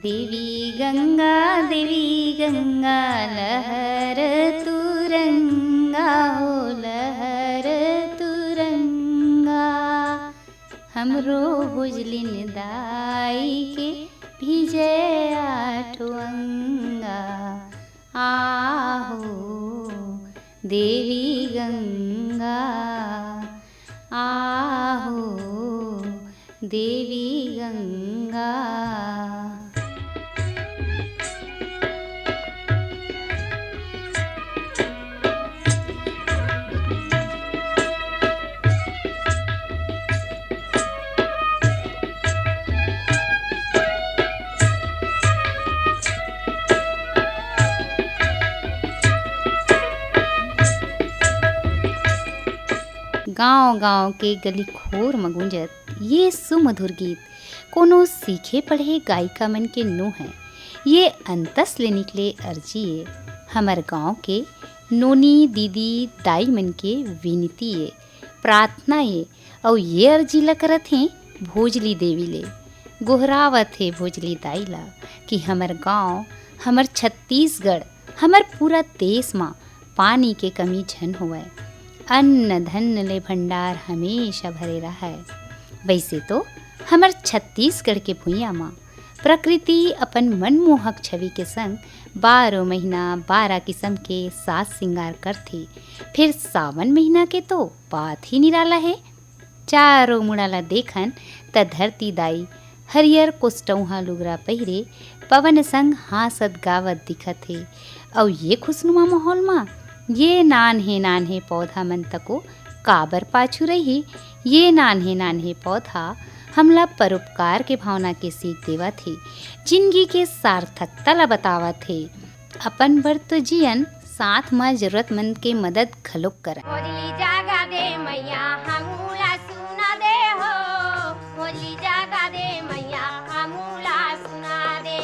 देवी गंगा लहर तुरंगा हो लहर तुरंगा, हमरो भुजलिन दाई के भिजे आठो अंगा। आहो देवी गंगा, आहो देवी गंगा। गाँव गाँव के गली खोर में गूंजत ये सुमधुर गीत कोनो सीखे पढ़े गायिका मन के नो है। ये अंतस ले निकले अर्जिए हमर गाँव के नोनी दीदी दाई मन के विनती ये प्रार्थना ये और ये अर्जी ला करत हैं भोजली देवी ले, गोहरावत है भोजली दाई ला कि हमर गाँव हमर छत्तीसगढ़ हमर पूरा देश में पानी के कमी झन होवे, अन्न धन ले भंडार हमेशा भरे रहा है। वैसे तो हमर छत्तीसगढ़ के भुइयाँ माँ प्रकृति अपन मनमोहक छवि के संग 12 महीना 12 किस्म के साज श्रृंगार करथे। फिर सावन महीना के तो बात ही निराला है। चारों मुड़ाला देखन त धरती दाई हरियर कोस्टौहा लुगरा पहिरे पवन संग हासत गावत दिखत है। और ये खुशनुमा माहौल माँ ये नान्हे पौधा मन तको काबर पाछू रही। ये नान्हे पौधा हमला परोपकार के भावना के सीख देवा थे, जिंदगी के सार्थकता ला बतावा थे। अपन बर तो जियन साथ में जरूरतमंद के मदद खलोक कर। भोजली जागा दे मैया हमूला सुना दे हो, भोजली जागा दे मैया हमूला सुना दे।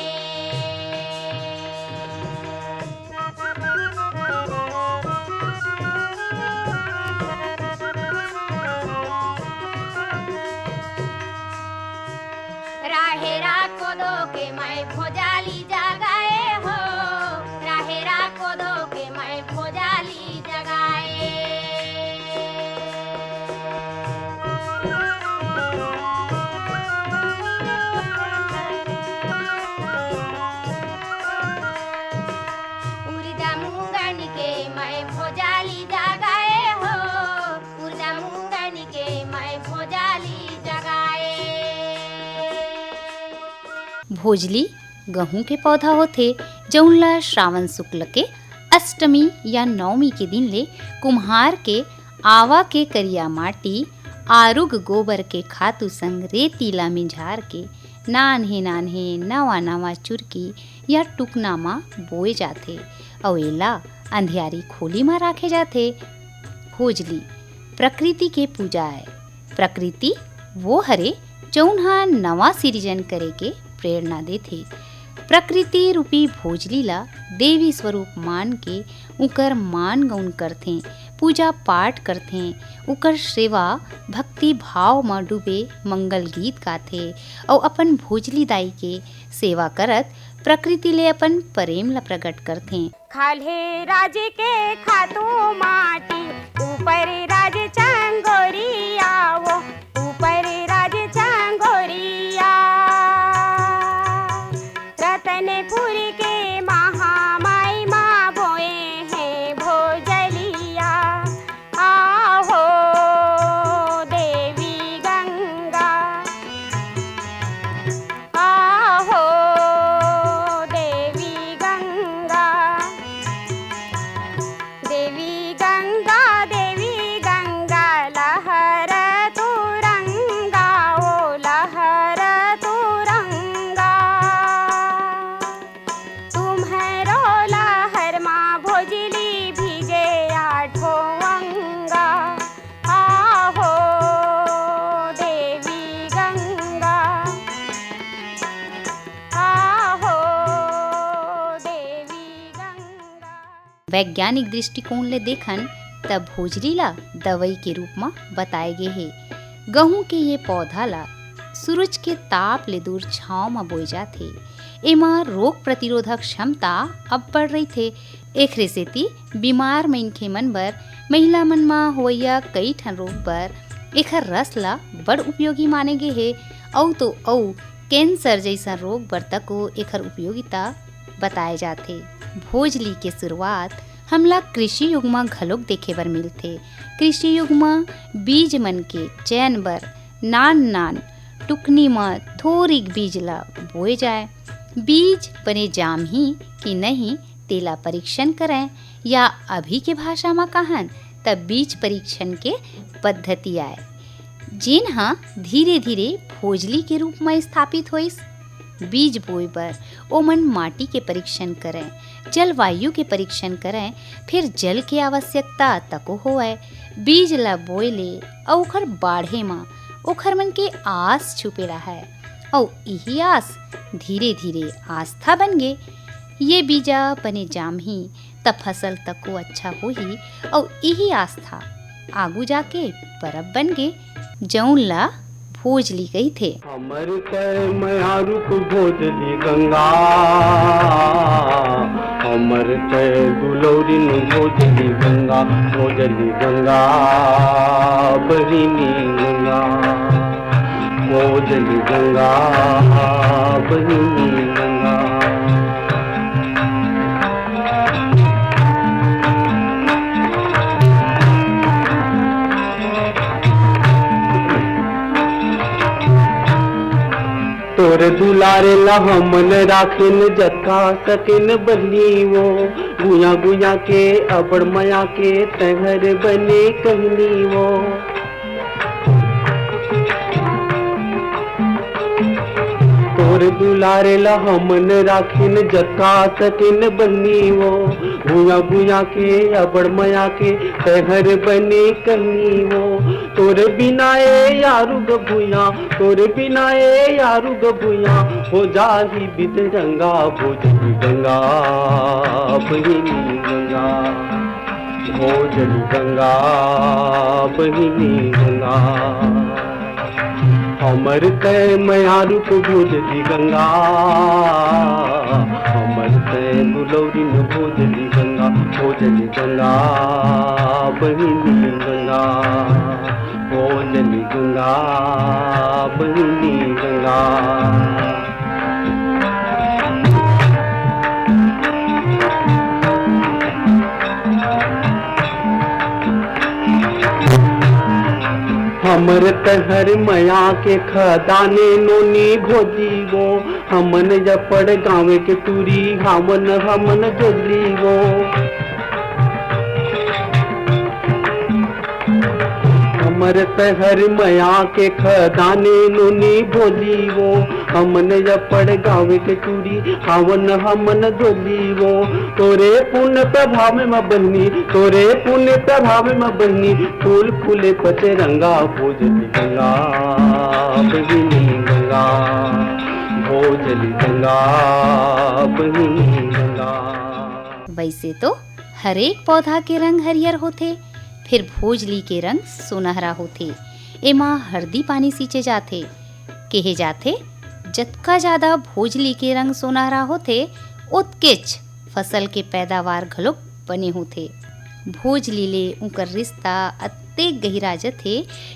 राहेरा को दो के मैं भोजाली जगाए हो, राहेरा को दो के मैं भोजाली जगाए। उर्दा मुंगन के मैं भोजाली जगाए हो, उर्दा मुंगन के मैं भोजाली जगाए। भोजली गेहूं के पौधा होथे जौनला श्रावण शुक्ल के अष्टमी या नवमी के दिन ले कुम्हार के आवा के करिया माटी आरुग गोबर के खातु संग रेतीला में झार के नान्हे नवा नवा चुरकी या टुकना मा बोए जाथे और एला अंधियारी खोली में राखे जाथे। भोजली प्रकृति के पूजा है। प्रकृति वो हरे जौन हा नवा सृजन करे के प्रेरणा देथे। प्रकृति रूपी भोजली ला देवी स्वरूप मान के उकर मान गौन करथे, पूजा पाठ करथे, उकर सेवा भक्ति भाव में डूबे मंगल गीत गाथे और अपन भोजली दाई के सेवा करत प्रकृति ले अपन प्रेम ला प्रकट करथे। खाले राज के खातू माटी ऊपर राज चंगोरिया वो ऊपर राज चंगोरिया, रतनपुर के महामाई माँ बोए हैं भोजलिया। आहो देवी गंगा, आहो देवी गंगा, देवी गंगा देवी गंगा लहर तुरंगा ओ लहर तुरंगा। तुम्हारो लहर माँ भोजली भीजे आठो अंगा। आहो देवी गंगा, आहो देवी गंगा। वैज्ञानिक दृष्टिकोण ले देखन तब भोजली ला दवाई के रूप में बताए गए है। गेहूं के ये पौधा ला सूरज के ताप ले दूर छांव में बोए जाथे। एमा रोग प्रतिरोधक क्षमता अब बढ़ रही थे। एखरे सेती बीमार मनखे मन बर महिला मन म होइया कई ठन रोग बर एखर रस ला बड़ उपयोगी माने गे हे। अउ कैंसर जैसा रोग बर तको एखर उपयोगिता बताए जाथे। भोजली के शुरुआत हमला कृषि युग म घलोक देखे बर मिलथे। कृषि युग म बीज मन के चयन बर नान टुकनी म थोरिक बीज ला बोए जाए। बीज बने जामही कि नहीं तेला परीक्षण करें, या अभी के भाषा में कहन तब बीज परीक्षण के पद्धति आए, जेन हा धीरे धीरे भोजली के रूप में स्थापित होइस। बीज बोए बर ओमन माटी के परीक्षण करें, जलवायु के परीक्षण करें, फिर जल के आवश्यकता तको होए। बीज ला बोए ले अउ ओखर बाढ़े म ओखर मन के आस छुपे रहा, और यही आस धीरे धीरे आस्था बन गे। ये बीजा बने जामही तब फसल तको अच्छा होही, और यही आस्था आगू जाके परब बन गे, जौन ला भोजली गई थे। हमर मारू को भोजली गंगा, हमर दुलौरी भोजली गंगा, भोजली गंगा बहिनी गंगा, भोजली गंगा बहिनी गंगा। तोर दुलारे ला हमन राखिन जता सकिन बनी वो, गुया गुया के अबड़ मया के तहर बने कहनी वो। तोर दुलारे ला हमन राखिन जता सकिन बनी वो, गुया गुया के अबड़ मया के तहर बने कहनी वो। तोरे बिना ए यारू गभुया, तोरे बिना ए यारू गभुया, हो जाही बिदरंगा भोजली गंगा बहिनी गंगा, भोजली गंगा बहिनी गंगा। हमर कै मयारू को भोजली गंगा, हमर कै दुलौरी न भोजली गंगा, भोजली गंगा बहिनी गंगा, भोजली गंगा बहिनी गंगा। हमर तहर मया के खदाने नोनी भोजी वो, हमन जपड़ गाँव के टूरी हमन जोली वो। हमर तहर मया के खदाने नोनी भोजी वो, हमन जपड़ गाँव के टूरी हमन जोली वो। तोरे पुण्य प्रभाव में बहनी, तोरे पुण्य प्रभाव में बहनी, फूल फूले पचरंगा भोजली गंगा बहिनी गंगा, भोजली गंगा बहिनी गंगा। वैसे तो हरेक पौधा के रंग हरियर होथे, फिर भोजली के रंग सुनहरा होथे। एमा हरदी पानी सींचे जाथे। केहे जाथे जतका ज्यादा भोजली के रंग सुनहरा होथे उतकेच फसल के पैदावार घलोक बने होथे। भोजली ले उनकर रिश्ता अतेक गहिरा जथे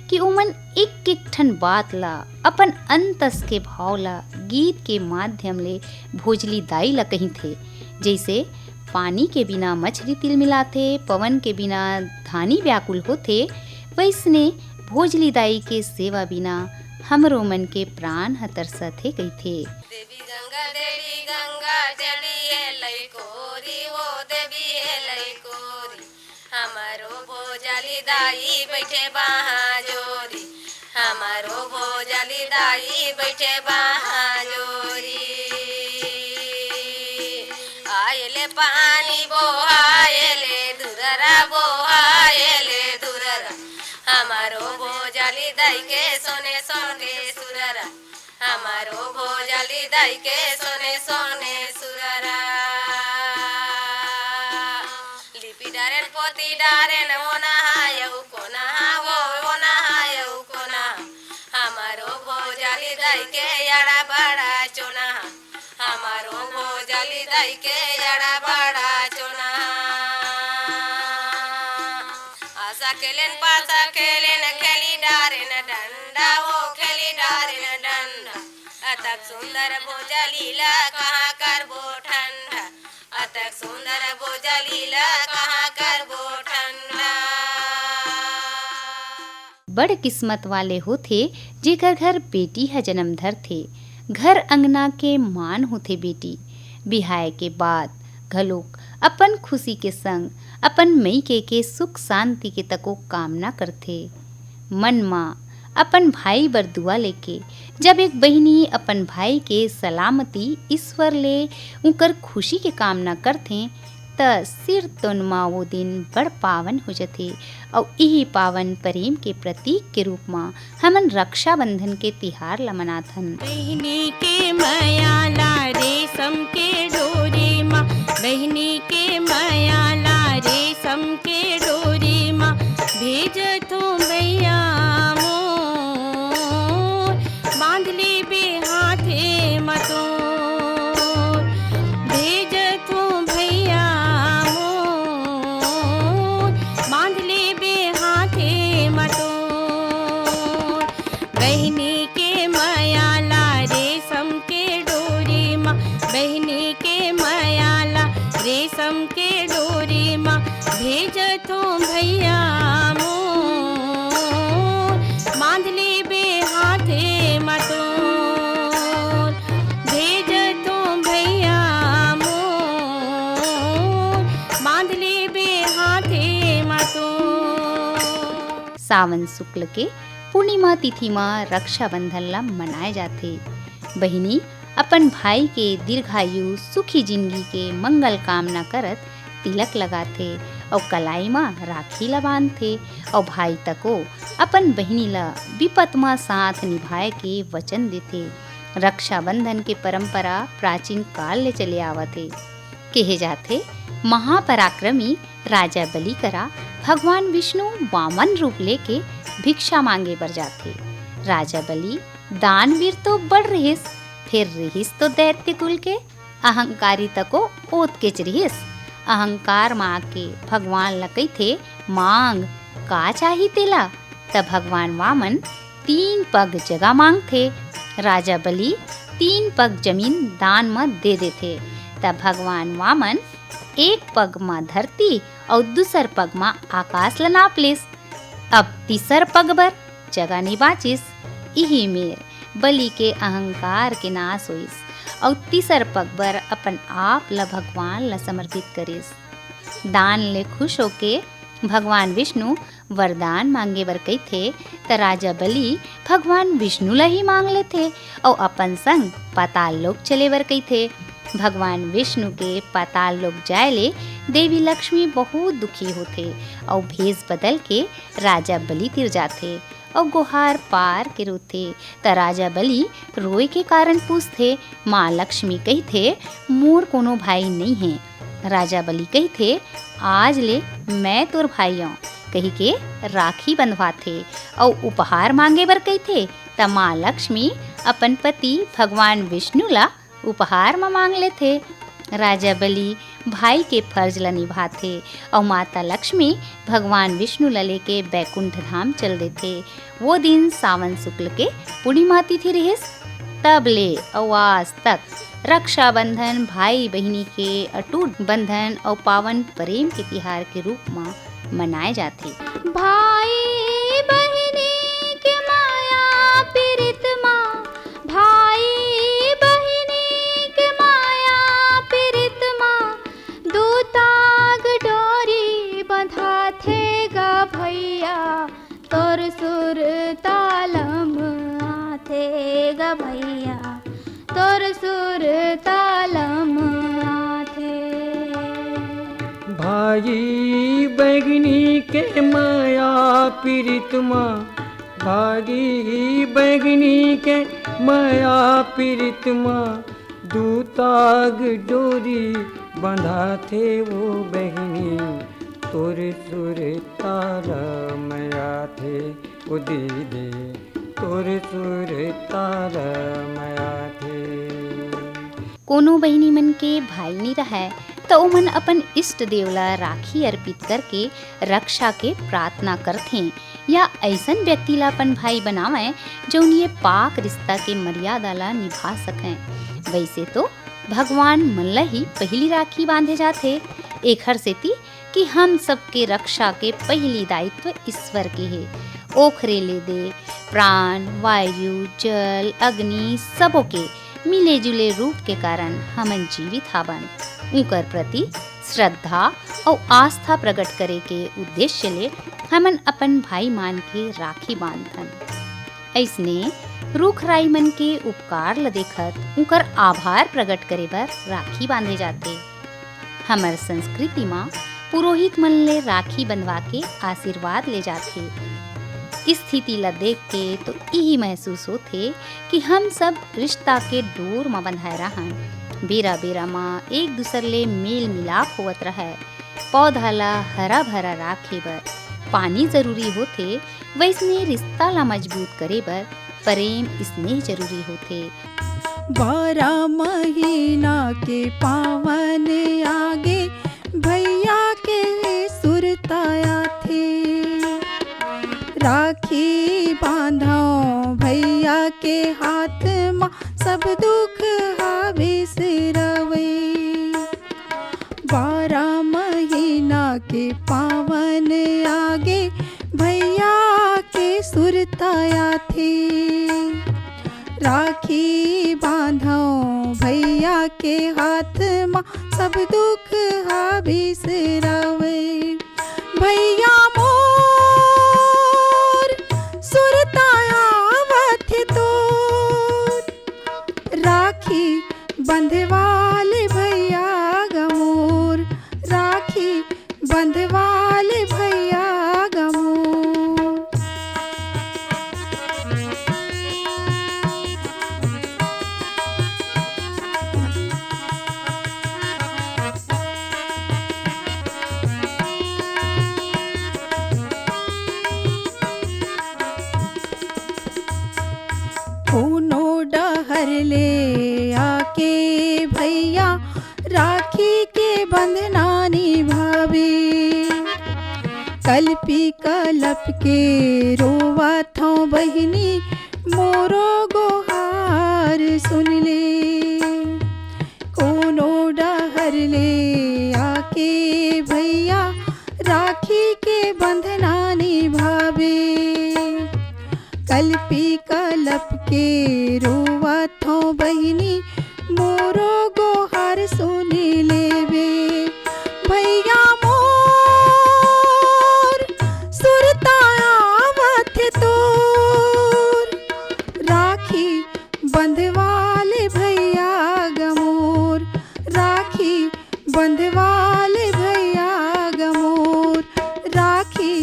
कि ओमन एक एक ठन बात ला, अपन अंतस के भाव ला गीत के माध्यम ले भोजली दाई ला कही थे। जैसे पानी के बिना मछली तिल मिलाथे, पवन के बिना धानी व्याकुल होथे, वैसने भोजली दाई के सेवा बिना हमरो मन के प्राण तरसथे कहिथे। देवी गंगा चलिए लइकोरी, वो देवी लइकोरी, हमारो भोजली दाई बैठे बाहा जोरी, हमारो भोजली दाई बैठे बाहा जोरी। आयले पानी बोहायले दुररा, बोहायले दुररा, हमारो भोजली दाई के सोने सोने सुररा, हमारो भोजली दाई के सोने सोने सुररा। लिपि डारेन पोती डारेन वो नहायऊ कोना, वो नहायऊ कोना, हमारो भोजली दाई के याड़ा बड़ा चोना, हमारो दई के जड़ा बड़ा चुना सकेलन पासा खेलन खेली डारिन डंडा वो खेली डारिन डंडा अतक सुंदर भोजलीला कहाँ कर बो ठंडा अतक सुंदर भोजलीला कहाँ कर बो ठंडा। बड़ किस्मत वाले होथे जेकर घर बेटी ह जन्म धर थे। घर अंगना के मान होथे बेटी। बिहाय के बाद घलोक अपन खुशी के संग अपन मइके के सुख शांति के तको कामना करथे। मन माँ अपन भाई बर दुआ लेके जब एक बहिनी अपन भाई के सलामती ईश्वर ले उकर खुशी के कामना करथे त सिर तोनमा वो दिन बड़ पावन हो जाथे। और यही पावन प्रेम के प्रतीक के रूप में हमन रक्षाबंधन के तिहार ला मनाथन। बहिनी के माया ला रेशम के डोरी माँ बहिनी के माया ला रेशम के डोरी माँ भेज तो भैया मोर बांध ले बे हाथे मतोर भेज तो भैया मोर बांध ले बे हाथे मतोर बहिनी के माया ला रेशम के डोरी माँ बहिनी के माया ला रेशम के डोरी माँ भेज तो भैया मोर बांध ले बे हाथे मतोर भेज तो भैया मोर बांध ले बे हाथे मतोर। सावन शुक्ल के पूर्णिमा तिथि में रक्षाबंधन ला मनाए जाथे। बहिनी अपन भाई के दीर्घायु सुखी जिंदगी के मंगल कामना करत तिलक लगाथे और कलाई में राखी ला बांधथे और भाई तको अपन बहिनी ला विपत में साथ निभाए के वचन देथे। रक्षाबंधन के परंपरा प्राचीन काल ले चले आवथे। कहे जाथे महापराक्रमी राजा बलि करा भगवान विष्णु वामन रूप लेके भिक्षा मांगे बर जाथे। राजा बलि दानवीर तो बढ़ रहिस फिर रहिस तो दैत्य कुल के अहंकारी तको ओत के रहिस। अहंकार माँ के भगवान ला कहिथे मांग का चाही तेला तब भगवान वामन 3 पग जगह मांगथे। राजा बलि 3 पग जमीन दान में दे देथे तब भगवान वामन 1 पग में धरती और दूसर पग में आकाश ला नाप लेस। अब तीसर पग बर जगह नहीं बाचिस। यही मेर बलि के अहंकार के नाश होइस और तीसर पग बर अपन आप ला भगवान ला समर्पित करिस। दान ले खुश होके भगवान विष्णु वरदान मांगे बर कहिथे त राजा बलि भगवान विष्णु ला ही मांग लेथे और अपन संग पाताल लोक चले बर कहिथे। भगवान विष्णु के पाताल लोक जाए ले देवी लक्ष्मी बहुत दुखी होथे और भेष बदल के राजा बलि तिर जाथे और गुहार पार के रोथे त राजा बलि रोए के कारण पूछथे। माँ लक्ष्मी कहिथे मोर कोनो भाई नहीं है। राजा बलि कहिथे आज ले मैं तोर भाई हूँ कही के राखी बंधवाथे और उपहार मांगे बर कहिथे त माँ लक्ष्मी अपन पति भगवान विष्णु ला उपहार में मांग लेथे। राजा बलि भाई के फर्ज ला निभाथे और माता लक्ष्मी भगवान विष्णु ला लेके बैकुंठ धाम चल देथे। वो दिन सावन शुक्ल के पूर्णिमा तिथि रहिस। तब ले और आज तक रक्षाबंधन भाई बहिनी के अटूट बंधन और पावन प्रेम के तिहार के रूप में मनाए जाथे। भाई बहिनी के माया पीरित माँ भाई बहिनी के माया पीरित माँ दूताग डोरी बंधा थे गा भैया तोर सुर तालम आथे गा भैया तोर सुर तालम आथे। भाई बैगनी के माया पीरित माँ भागी बैगनी के माया पीरित माँ दूताग डोरी बंधा थे वो बहनी तोर सुर तारा मया थे वो दीदी तोर सुर तारा मया थे। कोनो बहिनी मन के भाई नहीं रहे तो ओमन अपन इष्ट देवला राखी अर्पित करके रक्षा के प्रार्थना करथे या ऐसन व्यक्ति ला अपन भाई बनावे जो ये पाक रिश्ता के मर्यादा ला निभा सकें। वैसे तो भगवान मन ला ही पहली राखी बांधे जाते, एखर सेती कि हम सबके रक्षा के पहली दायित्व ईश्वर के है। ओखरे ले दे प्राण, वायु, जल, अग्नि सबों के मिले जुले रूप के कारण हमन जीवित हावन। उनकर प्रति श्रद्धा और आस्था प्रकट करे के उद्देश्य ले हमन अपन भाई मान के राखी बांधन। ऐसने रूख राई मन के उपकार ल देखत उनकर आभार प्रकट करे बर राखी बांधे जाते। हमर संस्कृति में पुरोहित मन ले राखी बंधवा के आशीर्वाद ले जाते। स्थिति ला देख के तो यही महसूस होते कि हम सब रिश्ता के डोर में बंधाए रहन। बेरा बेरा माँ एक दूसर ले मेल मिलाप होवत रहे। पौधा ला हरा भरा राखे बर पानी जरूरी होते, वैसने रिश्ता ला मजबूत करे बर प्रेम स्नेह जरूरी होते। 12 महीना के पावन आगे भैया के सुरताया थे। राखी बांधो भैया के हाथ माँ सब दुख हावे सिरवे। 12 महीना के पावन आगे भैया के सुरताया थे। राखी बांधो भैया के हाथ माँ सब दुख हावे सिरवे। भैया मोर सुरताया वथ तोर। राखी बंधवाले भैया गमोर। राखी बंधवाले भैया गमोर। कोनो डहर ले आके भैया राखी के बंधना निभावे। कल्पी कलप के रोवा थो बहिनी मोरो गोहार सुन ले। कोनो डहर ले आके भैया राखी के बंधना निभावे। कल्पी कलप के रोवा थो बहिनी मोरो गोहार सुनी लेवे। भैया मोर सुरताया वथ तोर। राखी बंधवाले भैया गमोर। राखी बंधवाले भैया गमोर। राखी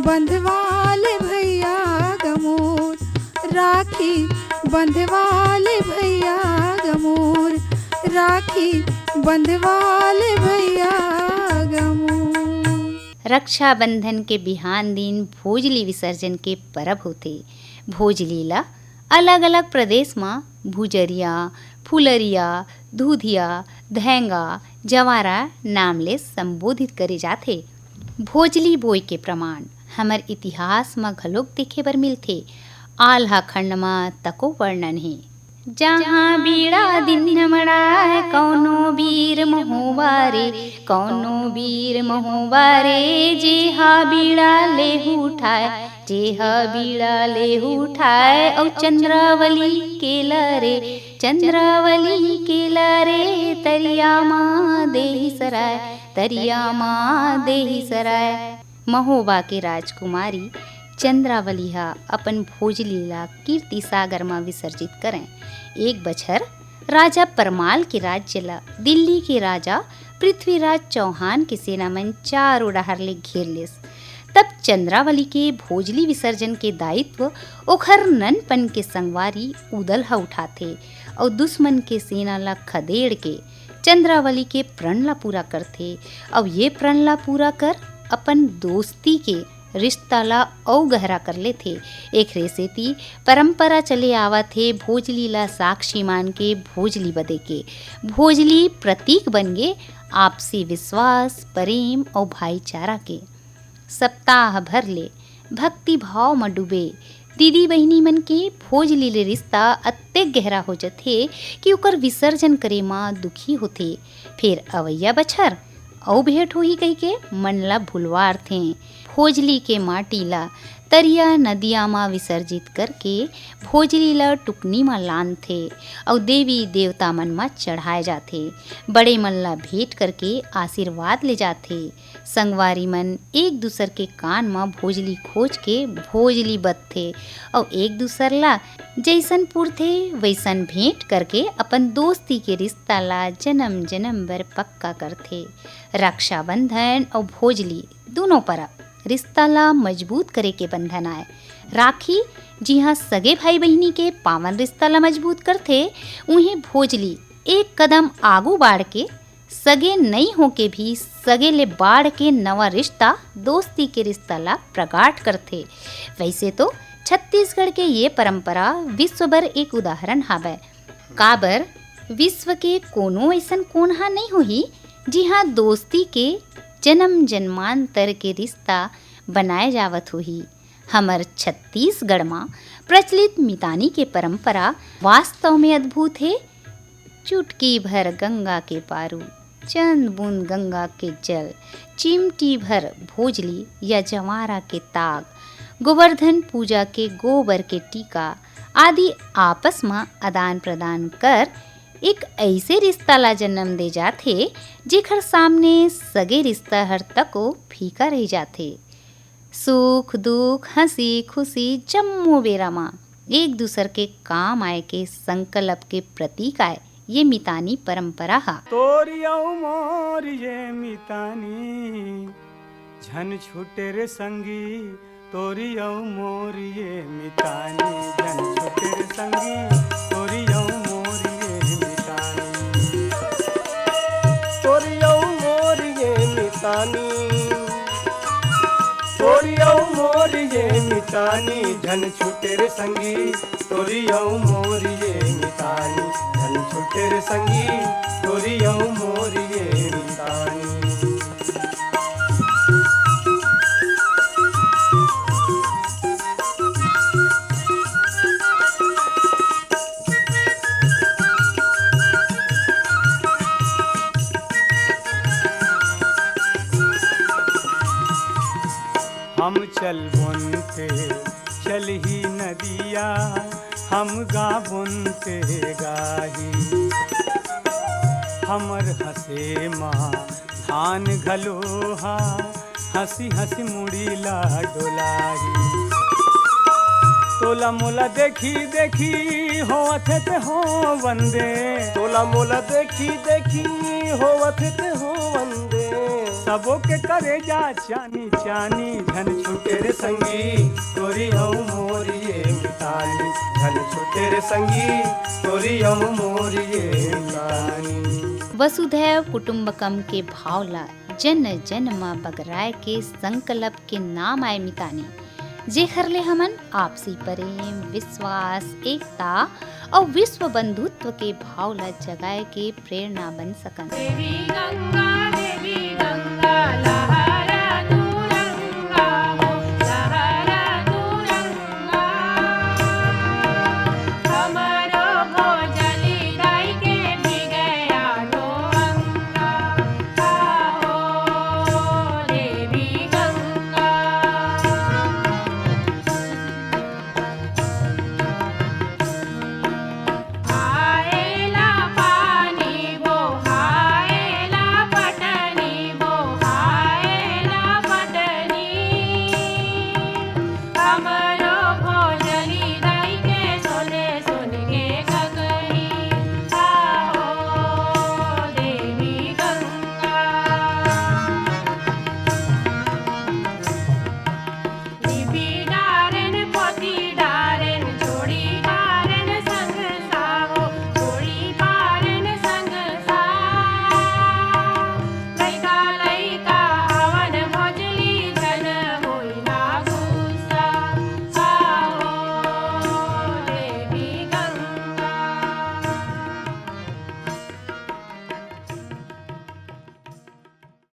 बंधवाले भैया गमोर। राखी बंधवाले भैया गमोर। राखी बंधवाले भैया गमोर। रक्षाबंधन के बिहान दिन भोजली विसर्जन के परब होते। भोजली ला अलग अलग प्रदेश में भुजरिया, फुलरिया, दूधिया, धैंगा, जवारा नाम ले संबोधित करे जाते। भोजली बोई के प्रमाण हमर इतिहास में घलोक देखे बर मिलथे। आल्हा खंड में तको वर्णन है। जहाँ बीड़ा दिन मड़ाए कौनो वीर महुवारे। कौनो वीर महुवारे जेहा बीड़ा ले उठाए। जेहा बीड़ा ले उठाए और चंद्रावली के लरे। चंद्रावली के लरे तरिया माँ देहि सराय। तरिया माँ देहि सराय। महोबा के राजकुमारी चंद्रावली हा अपन भोजली ला कीर्ति सागर में विसर्जित करें। एक बछर राजा परमाल के राज्य ला दिल्ली के राजा पृथ्वीराज चौहान के सेना मन चारों डहर ले घेर लेस। तब चंद्रावली के भोजली विसर्जन के दायित्व ओखर ननपन के संगवारी उदलहा उठाथे और दुश्मन के सेना ला खदेड़ के चंद्रावली के प्रण ला पूरा करथे और ये प्रण ला पूरा कर अपन दोस्ती के रिश्ता ला औ गहरा कर ले थे। एक रेसेती परंपरा चले आवा थे भोजली ला साक्षी मान के भोजली बदे के। भोजली प्रतीक बन गे आपसी विश्वास, प्रेम और भाईचारा के। सप्ताह भर ले भक्ति भाव में डूबे दीदी बहिनी मन के भोजली ले रिश्ता अत्ते गहरा हो जाथे कि ओकर विसर्जन करे माँ दुखी होथे। फिर अवैया बछर औ भेंट होही कही के मन ला भुलवार थे। भोजली के माटी ला तरिया नदिया मा विसर्जित करके भोजली ला टुकनी मा लान थे और देवी देवता मन मा चढ़ाए जाथे। बड़े मन ला भेंट करके आशीर्वाद ले जाथे। संगवारी मन एक दूसर के कान मा भोजली खोज के भोजली बदथे और एक दूसर ला जैसन पुरथे वैसन भेंट करके अपन दोस्ती के रिश्ता ला जन्म जन्म भर पक्का करथे। रक्षाबंधन और भोजली दोनों परब रिश्ता ला मजबूत करे के बंधन आए। राखी जी हाँ सगे भाई बहिनी के पावन रिश्ता ला मजबूत करथे, उन्हें भोजली एक कदम आगू बाढ़ के सगे नहीं हो के भी सगे ले बाढ़ के नवा रिश्ता दोस्ती के रिश्ता ला प्रगाट करथे। वैसे तो छत्तीसगढ़ के ये परंपरा विश्व भर एक उदाहरण हावय। काबर विश्व के कोनो ऐसन कोनहा नहीं होही जी हाँ दोस्ती के जन्म जन्मांतर के रिश्ता बनाए जावत होही। हमर छत्तीसगढ़ में प्रचलित मितानी के परंपरा वास्तव में अद्भुत है। चुटकी भर गंगा के पारू, चंद बूंद गंगा के जल, चिमटी भर भोजली या जवारा के ताग, गोवर्धन पूजा के गोबर के टीका आदि आपस में आदान प्रदान कर एक ऐसे रिश्ता ला जन्म दे जाथे जेखर सामने सगे रिश्ता हर तको फीका रह जाथे। सुख दुख हंसी खुशी जम्मो बेरा माँ एक दूसर के काम आए के संकल्प के प्रतीक आए ये मितानी परंपरा हा। तोरियौ मोर ये मितानी झन छूटे रे संगी, तोरियौ मोर ये मितानी झन छूटे रे संगी, तोरियौ मोर ये मितानी, तोरियौ मोर ये मितानी, तोरियौ मोर ये मितानी झन छूटे रे संगी, तोरियौ मोर ये मितानी झन छूटे रे संगी, तोरियौ मोर ये मितानी। हम चल बुनते चल ही नदिया, हम गा बुनते गाही, हमर हसे माँ धान घलोहा, हंसी हंसी मुड़ीला डोलाही। तोला मोला देखी देखी होवत ते हो वंदे, तोला मोला देखी देखी होवत ते हो वंदे, सबो के करे जा चानी चानी झन छूटे रे संगी, तोरी हऊ मोर ये मितानी झन छूटे रे संगी, तोरी हऊ मोर ये मितानी। वसुधैव कुटुंबकम के भावला जन जन माँ बगराय के संकल्प के नाम आए मितानी, जेखर ले हमन आपसी प्रेम विश्वास एकता और विश्व बंधुत्व के भाव ला जगाए के प्रेरणा बन सकन। देवी गंगा लहर